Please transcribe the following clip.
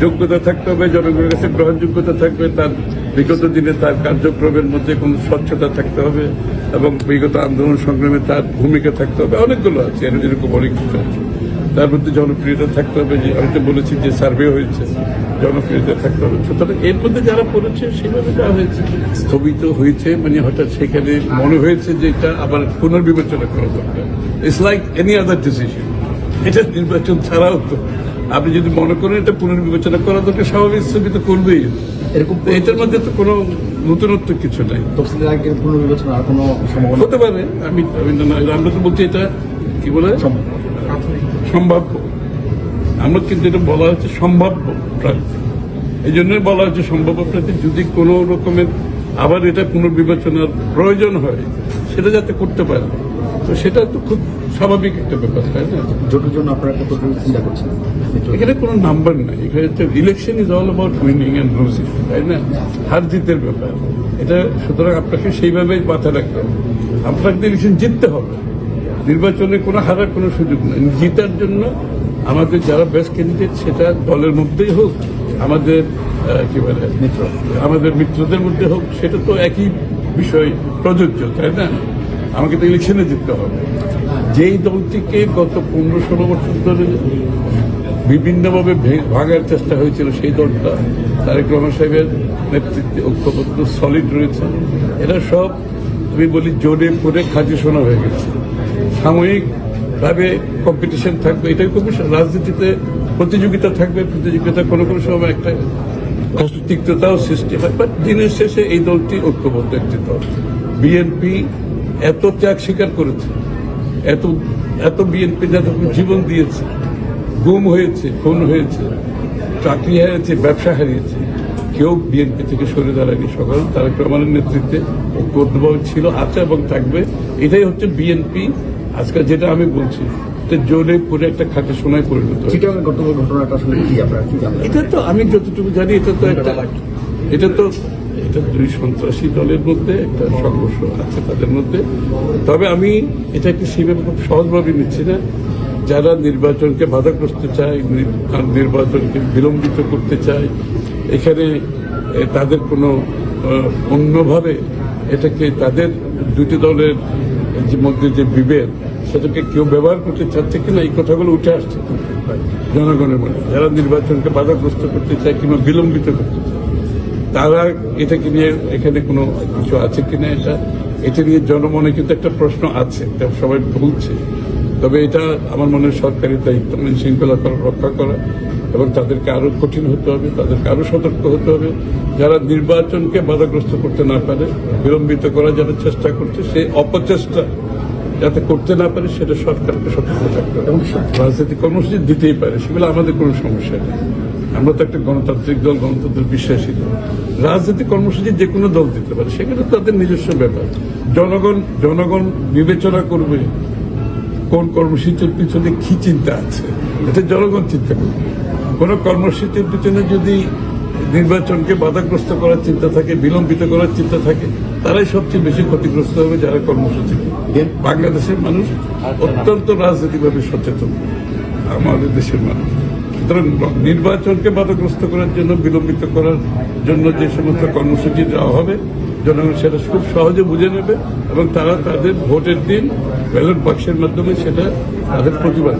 যোগ্যতা থাকতে হবে, জনগণের কাছে গ্রহণযোগ্যতা থাকবে, তার বিগত দিনে তার কার্যক্রমের মধ্যে কোনো স্বচ্ছতা থাকতে হবে এবং বিগত আন্দোলন সংগ্রামে তার ভূমিকা থাকতে হবে। অনেকগুলো আছে, এরকম অনেক কিছু আছে। তার মধ্যে জনপ্রিয়তা থাকতে হবে, যে আমি তো বলেছি যে সার্ভে হয়েছে, জনপ্রিয়তা থাকতে হবে। সুতরাং এর মধ্যে যারা পড়েছে সেভাবে যা হয়েছে স্থগিত হয়েছে, মানে হঠাৎ সেখানে মনে হয়েছে যে এটা আবার পুনর্বিবেচনা করা দরকার। It's like any other decision. এটা নির্বাচন ছাড়াও তো আপনি যদি মনে করেন এটা পুনর্বিবেচনা করা দরকার, স্বাভাবিক স্থগিত করবেই। এরকম এটার মধ্যে তো কোনো নতুনত্ব কিছু নাই। তফসিলের আগে পুনর্বিবেচনা আর কোনো সম্ভাবনা হতে পারে। আমরা তো বলছি এটা কি বলে সম্ভাব্য। আমরা কিন্তু এটা বলা হচ্ছে সম্ভাব্য প্রার্থী, এই জন্যই বলা হচ্ছে সম্ভাব্য প্রার্থী। যদি কোনো রকমের আবার এটা পুনর্বিবেচনার প্রয়োজন হয় সেটা যাতে করতে পারে, তো সেটা তো খুব স্বাভাবিক একটা ব্যাপার, তাই না? জোটের জন্য আপনারা একটা পদ্ধতি চিন্তা করছেন? এখানে কোনো নাম্বার নাই, এখানে election is all about winning and losing, তাই না? হার জিতের ব্যাপার এটা। সুতরাং আপনাকে সেইভাবেই মাথায় রাখতে হবে। আপনাকে ইলেকশন জিততে হবে, নির্বাচনে কোনো হারার কোনো সুযোগ নেই। জিতার জন্য আমাদের যারা বেস্ট ক্যান্ডিডেট, সেটা দলের মধ্যেই হোক, আমাদের কি বলে আমাদের মিত্রদের মধ্যে হোক, সেটা তো একই বিষয় প্রযোজ্য, তাই না? আমাকে তো ইলেকশনে জিততে হবে। যেই দলটিকে গত 15-16 বছর ধরে বিভিন্নভাবে ভাঙার চেষ্টা হয়েছিল, সেই দলটা তারেক রহমান সাহেবের নেতৃত্বে ঐক্যবদ্ধ সলিড রয়েছে। এরা সব আমি বলি জোরে করে খাঁটি শোনা হয়ে গেছে। সাময়িকভাবে কম্পিটিশন থাকবে, এটাই খুব রাজনীতিতে প্রতিযোগিতা থাকবে। প্রতিযোগিতা কোনো কোনো সময় একটা তিক্ততাও সৃষ্টি হয়, বাট দিনের শেষে এই দলটি ঐক্যবদ্ধ একটি দল। বিএনপি এত ত্যাগ স্বীকার করেছে, এত বিএনপি যাদের জীবন দিয়েছে, গুম হয়েছে, খুন হয়েছে, চাকরি হারিয়েছে, ব্যবসা হারিয়েছে, কেউ বিএনপি থেকে সরে দাঁড়ায়নি। সকাল তারেক রহমানের নেতৃত্বে ঐক্যবদ্ধভাবে ছিল, আছে এবং থাকবে। এটাই হচ্ছে বিএনপি। আজকে যেটা আমি বলছি, জোরে পরে একটা খাঁটি সোনায় পরিণত হয়েছে। ঘটনাটা আসলে কি আপনারা কি জানেন? এটা তো আমি যতটুকু জানি, এটা দুই সন্ত্রাসী দলের মধ্যে একটা সংঘর্ষ আছে তাদের মধ্যে। তবে আমি এটাকে সেভাবে খুব সহজভাবে নিচ্ছি না। যারা নির্বাচনকে বাধাগ্রস্ত চায়, নির্বাচনকে বিলম্বিত করতে চায়, এখানে তাদের কোনো অন্যভাবে এটাকে তাদের দুটি দলের মধ্যে যে বিভেদ, সেটাকে কেউ ব্যবহার করতে চাচ্ছে কিনা, এই কথাগুলো উঠে আসছে জনগণের মনে। যারা নির্বাচনকে বাধাগ্রস্ত করতে চায় কিংবা বিলম্বিত করতে চায়, তারা এটাকে নিয়ে এখানে কোনো কিছু আছে কিনা, এটা নিয়ে জনমনে কিন্তু একটা প্রশ্ন আছে, এটা সবাই বলছে। তবে এটা আমার মনে হয় সরকারি দায়িত্ব আইন শৃঙ্খলা রক্ষা করা, এবং তাদেরকে আরো কঠিন হতে হবে, তাদেরকে আরো সতর্ক হতে হবে। যারা নির্বাচনকে বাধাগ্রস্ত করতে না পারে, বিলম্বিত করার যারা চেষ্টা করছে, সেই অপচেষ্টা যাতে করতে না পারে, সেটা সরকারকে সতর্ক থাকতে হবে। এবং রাজনৈতিক কর্মসূচি দিতেই পারে, সেগুলো আমাদের কোনো সমস্যা নেই। আমরা তো একটা গণতান্ত্রিক দল, গণতন্ত্রের বিশ্বাসী দল। রাজনৈতিক কর্মসূচি যে কোনো দল দিতে পারে, সেগুলো তাদের নিজস্ব ব্যাপার। জনগণ বিবেচনা করবে কোন কর্মসূচির পিছনে কি চিন্তা আছে, এটা জনগণ চিন্তা করবে। কোন কর্মসূচির পিছনে যদি নির্বাচনকে বাধাগ্রস্ত করার চিন্তা থাকে, বিলম্বিত করার চিন্তা থাকে, তারাই সবচেয়ে বেশি ক্ষতিগ্রস্ত হবে, যারা কর্মসূচি। বাংলাদেশের মানুষ অত্যন্ত রাজনৈতিকভাবে সচেতন, আমাদের দেশের মানুষ। সুতরাং নির্বাচনকে বাধাগ্রস্ত করার জন্য, বিলম্বিত করার জন্য যে সমস্ত কর্মসূচি দেওয়া হবে, জনগণ সেটা খুব সহজে বুঝে নেবে এবং তারা তাদের ভোটের দিন ব্যালট বাক্সের মাধ্যমে সেটা তাদের প্রতিবাদ